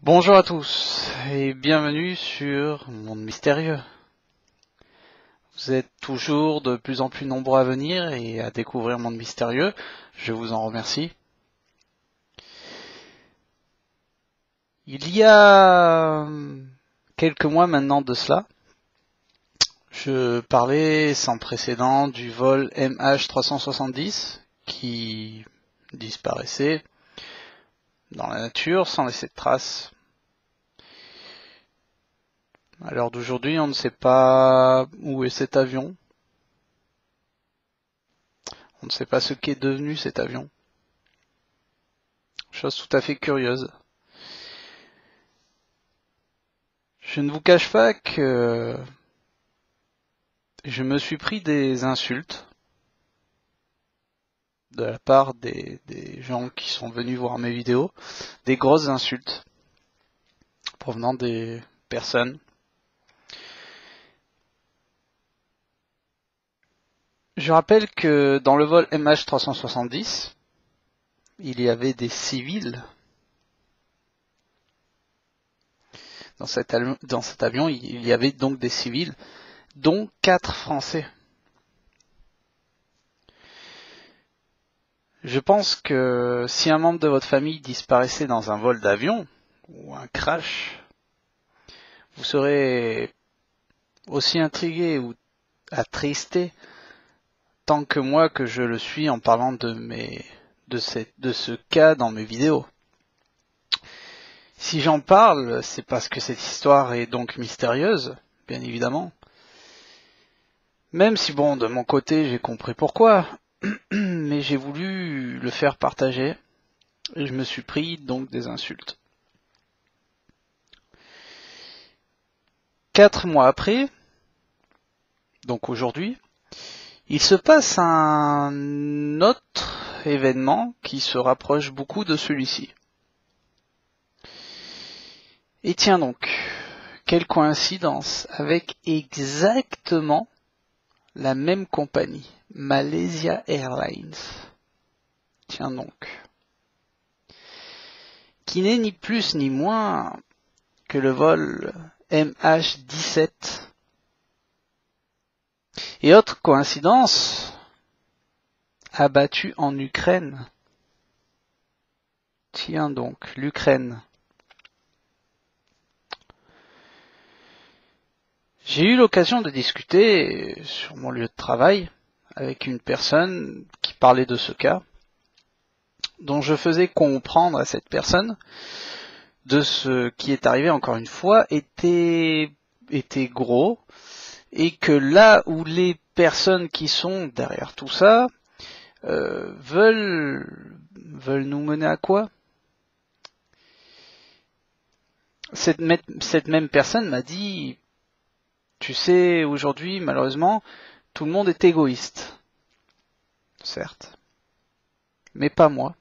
Bonjour à tous et bienvenue sur Monde Mystérieux. Vous êtes toujours de plus en plus nombreux à venir et à découvrir Monde Mystérieux. Je vous en remercie. Il y a quelques mois maintenant de cela, je parlais sans précédent du vol MH370 qui disparaissait dans la nature sans laisser de traces. À l'heure d'aujourd'hui, on ne sait pas où est cet avion. On ne sait pas ce qu'est devenu cet avion. Chose tout à fait curieuse. Je ne vous cache pas que je me suis pris des insultes de la part des gens qui sont venus voir mes vidéos, des grosses insultes provenant des personnes. Je rappelle que dans le vol MH370, il y avait des civils. Dans cet avion, il y avait donc des civils, dont 4 Français. Je pense que si un membre de votre famille disparaissait dans un vol d'avion, ou un crash, vous serez aussi intrigué ou attristé tant que moi que je le suis en parlant de ce cas dans mes vidéos. Si j'en parle, c'est parce que cette histoire est donc mystérieuse, bien évidemment. Même si bon, de mon côté, j'ai compris pourquoi, mais j'ai voulu le faire partager, et je me suis pris donc des insultes. 4 mois après, donc aujourd'hui, il se passe un autre événement qui se rapproche beaucoup de celui-ci. Et tiens donc, quelle coïncidence, avec exactement la même compagnie, Malaysia Airlines. Tiens donc. Qui n'est ni plus ni moins que le vol MH17. Et autre coïncidence, abattu en Ukraine. Tiens donc, l'Ukraine. J'ai eu l'occasion de discuter sur mon lieu de travail avec une personne qui parlait de ce cas, dont je faisais comprendre à cette personne de ce qui est arrivé encore une fois était gros, et que là où les personnes qui sont derrière tout ça veulent nous mener à quoi? Cette même personne m'a dit: tu sais, aujourd'hui, malheureusement, tout le monde est égoïste. Certes. Mais pas moi.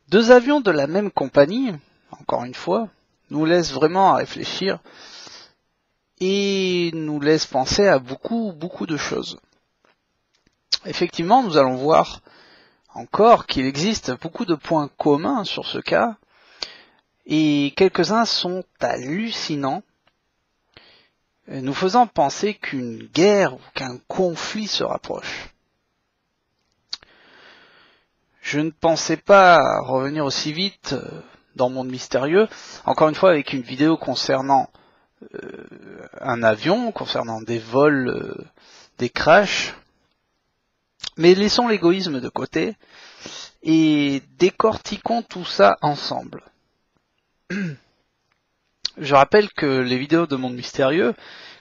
2 avions de la même compagnie, encore une fois, nous laissent vraiment à réfléchir et nous laissent penser à beaucoup de choses. Effectivement, nous allons voir encore qu'il existe beaucoup de points communs sur ce cas, et quelques-uns sont hallucinants, nous faisant penser qu'une guerre ou qu'un conflit se rapproche. Je ne pensais pas revenir aussi vite dans Monde Mystérieux, encore une fois avec une vidéo concernant un avion, concernant des vols, des crashs, mais laissons l'égoïsme de côté et décortiquons tout ça ensemble. Je rappelle que les vidéos de Monde Mystérieux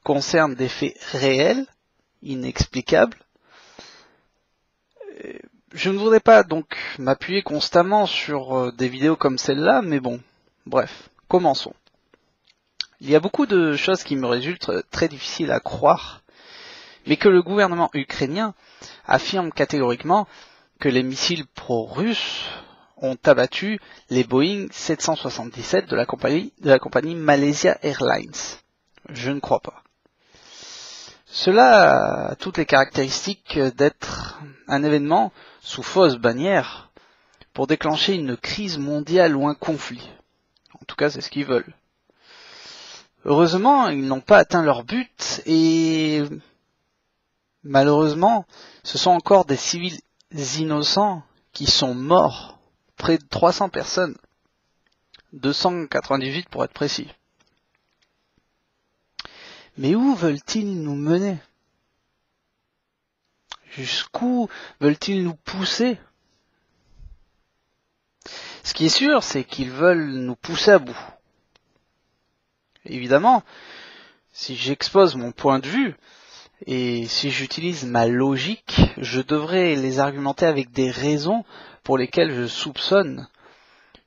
concernent des faits réels, inexplicables. Je ne voudrais pas donc m'appuyer constamment sur des vidéos comme celle-là, mais bon, bref, commençons. Il y a beaucoup de choses qui me résultent très difficiles à croire, mais que le gouvernement ukrainien affirme catégoriquement que les missiles pro-russes ont abattu les Boeing 777 de la compagnie Malaysia Airlines. Je ne crois pas. Cela a toutes les caractéristiques d'être un événement sous fausse bannière pour déclencher une crise mondiale ou un conflit. En tout cas, c'est ce qu'ils veulent. Heureusement, ils n'ont pas atteint leur but et malheureusement, ce sont encore des civils innocents qui sont morts. Près de 300 personnes. 298 pour être précis. Mais où veulent-ils nous mener? Jusqu'où veulent-ils nous pousser? Ce qui est sûr, c'est qu'ils veulent nous pousser à bout. Évidemment, si j'expose mon point de vue, et si j'utilise ma logique, je devrais les argumenter avec des raisons pour lesquelles je soupçonne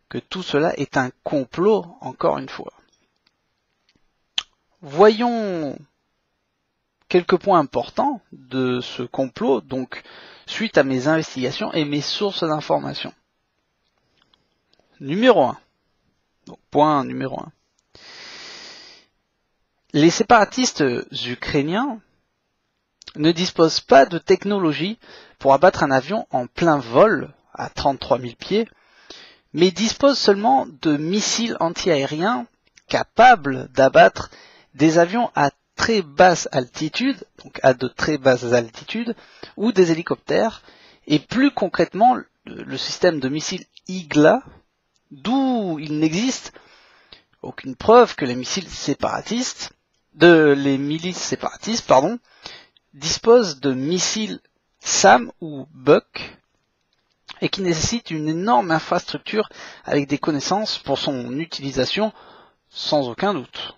que tout cela est un complot, encore une fois. Voyons quelques points importants de ce complot, donc suite à mes investigations et mes sources d'informations. Numéro 1. Donc, point numéro 1. Les séparatistes ukrainiens ne disposent pas de technologie pour abattre un avion en plein vol à 33 000 pieds, mais disposent seulement de missiles antiaériens capables d'abattre des avions à très basse altitude, donc à de très basses altitudes, ou des hélicoptères, et plus concrètement le système de missiles IGLA, d'où il n'existe aucune preuve que les milices séparatistes, disposent de missiles SAM ou Buck, et qui nécessitent une énorme infrastructure avec des connaissances pour son utilisation, sans aucun doute.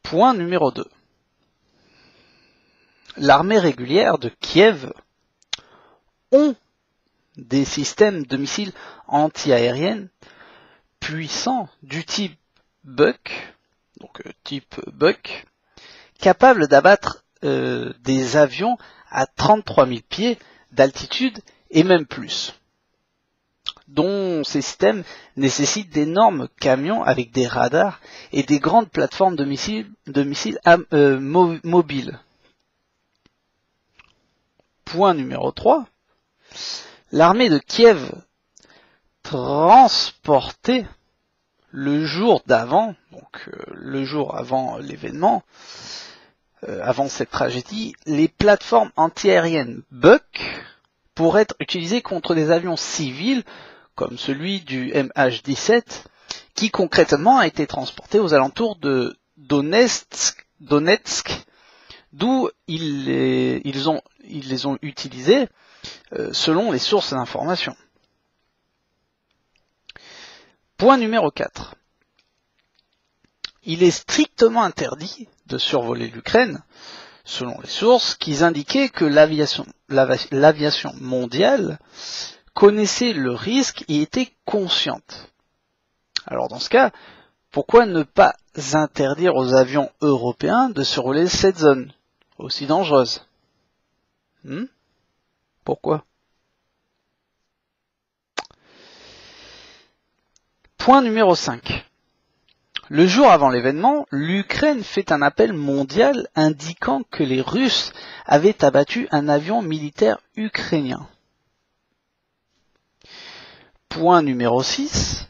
Point numéro 2. L'armée régulière de Kiev ont des systèmes de missiles anti-aériens puissants du type Buck, capables d'abattre des avions à 33 000 pieds d'altitude et même plus, dont ces systèmes nécessitent d'énormes camions avec des radars et des grandes plateformes de missiles mobiles. Point numéro 3. L'armée de Kiev transportait le jour d'avant, donc le jour avant l'événement, avant cette tragédie, les plateformes antiaériennes Buck pour être utilisées contre des avions civils comme celui du MH17 qui concrètement a été transporté aux alentours de Donetsk, d'où ils les ont utilisés selon les sources d'information. Point numéro 4. Il est strictement interdit de survoler l'Ukraine, selon les sources, qui indiquaient que l'aviation mondiale connaissait le risque et était consciente. Alors dans ce cas, pourquoi ne pas interdire aux avions européens de survoler cette zone, aussi dangereuse? Pourquoi? Point numéro 5. Le jour avant l'événement, l'Ukraine fait un appel mondial indiquant que les Russes avaient abattu un avion militaire ukrainien. Point numéro 6.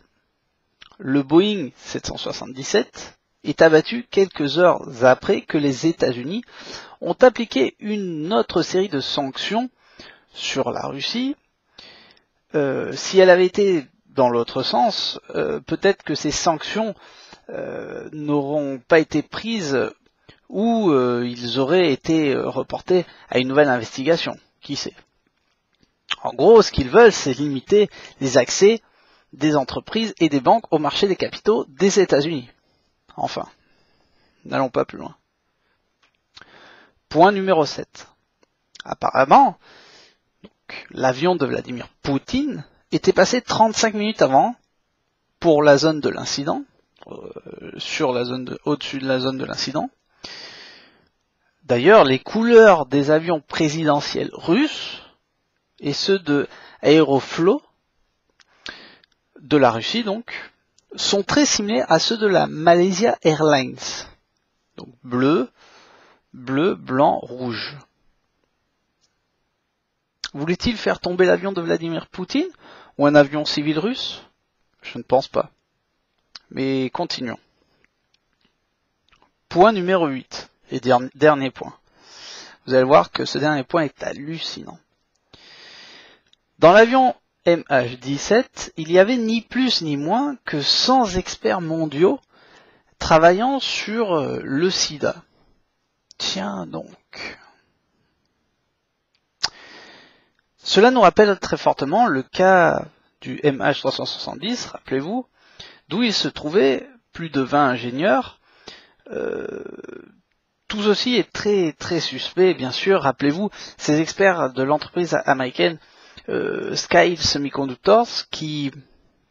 Le Boeing 777 est abattu quelques heures après que les États-Unis ont appliqué une autre série de sanctions sur la Russie. Si elle avait été dans l'autre sens, peut-être que ces sanctions n'auront pas été prises ou ils auraient été reportés à une nouvelle investigation. Qui sait? En gros, ce qu'ils veulent, c'est limiter les accès des entreprises et des banques au marché des capitaux des États-Unis. Enfin, n'allons pas plus loin. Point numéro 7. Apparemment, l'avion de Vladimir Poutine était passé 35 minutes avant pour la zone de l'incident, au-dessus de la zone de l'incident. D'ailleurs, les couleurs des avions présidentiels russes et ceux de Aeroflot de la Russie donc sont très similaires à ceux de la Malaysia Airlines. Donc bleu, blanc, rouge. Voulait-il faire tomber l'avion de Vladimir Poutine ou un avion civil russe? Je ne pense pas. Mais continuons. Point numéro 8, et dernier point. Vous allez voir que ce dernier point est hallucinant. Dans l'avion MH17, il y avait ni plus ni moins que 100 experts mondiaux travaillant sur le sida. Tiens donc. Cela nous rappelle très fortement le cas du MH370, rappelez-vous, d'où il se trouvait plus de 20 ingénieurs. Tout ceci est très très suspect, bien sûr. Rappelez-vous, ces experts de l'entreprise américaine Sky Semiconductors, qui,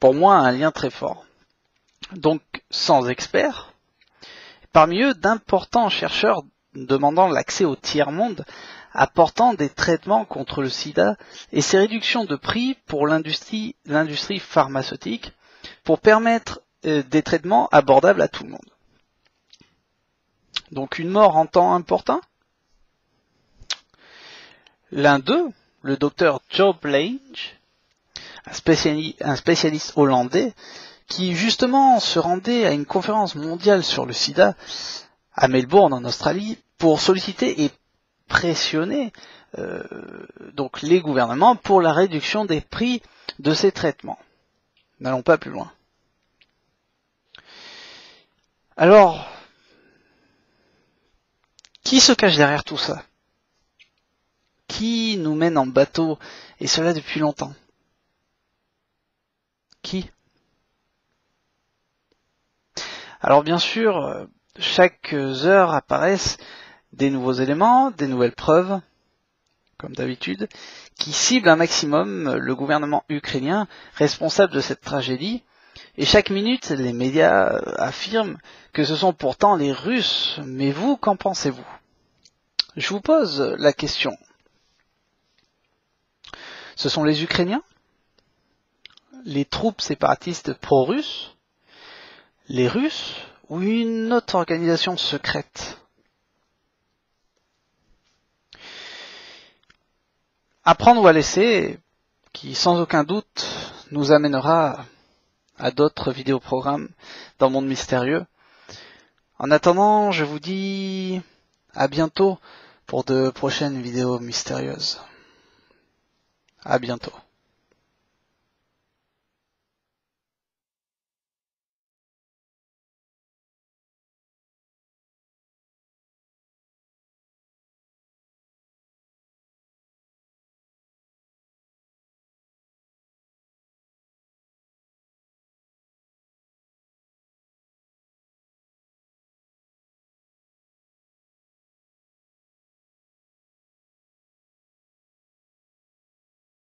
pour moi, a un lien très fort. Donc, sans experts, parmi eux, d'importants chercheurs demandant l'accès au tiers-monde, apportant des traitements contre le sida et ces réductions de prix pour l'industrie pharmaceutique pour permettre des traitements abordables à tout le monde. Donc une mort en temps important. L'un d'eux, le docteur Joe Lange, un spécialiste hollandais, qui justement se rendait à une conférence mondiale sur le sida à Melbourne en Australie pour solliciter et pressionner donc les gouvernements pour la réduction des prix de ces traitements. N'allons pas plus loin. Alors, qui se cache derrière tout ça? Qui nous mène en bateau, et cela depuis longtemps? Qui? Alors bien sûr, chaque heure apparaissent des nouveaux éléments, des nouvelles preuves, comme d'habitude, qui ciblent un maximum le gouvernement ukrainien responsable de cette tragédie. Et chaque minute, les médias affirment que ce sont pourtant les Russes. Mais vous, qu'en pensez-vous? Je vous pose la question. Ce sont les Ukrainiens? Les troupes séparatistes pro-russes? Les Russes? Ou une autre organisation secrète? À prendre ou à laisser, qui sans aucun doute nous amènera à d'autres vidéoprogrammes dans le monde mystérieux. En attendant, je vous dis à bientôt pour de prochaines vidéos mystérieuses. À bientôt.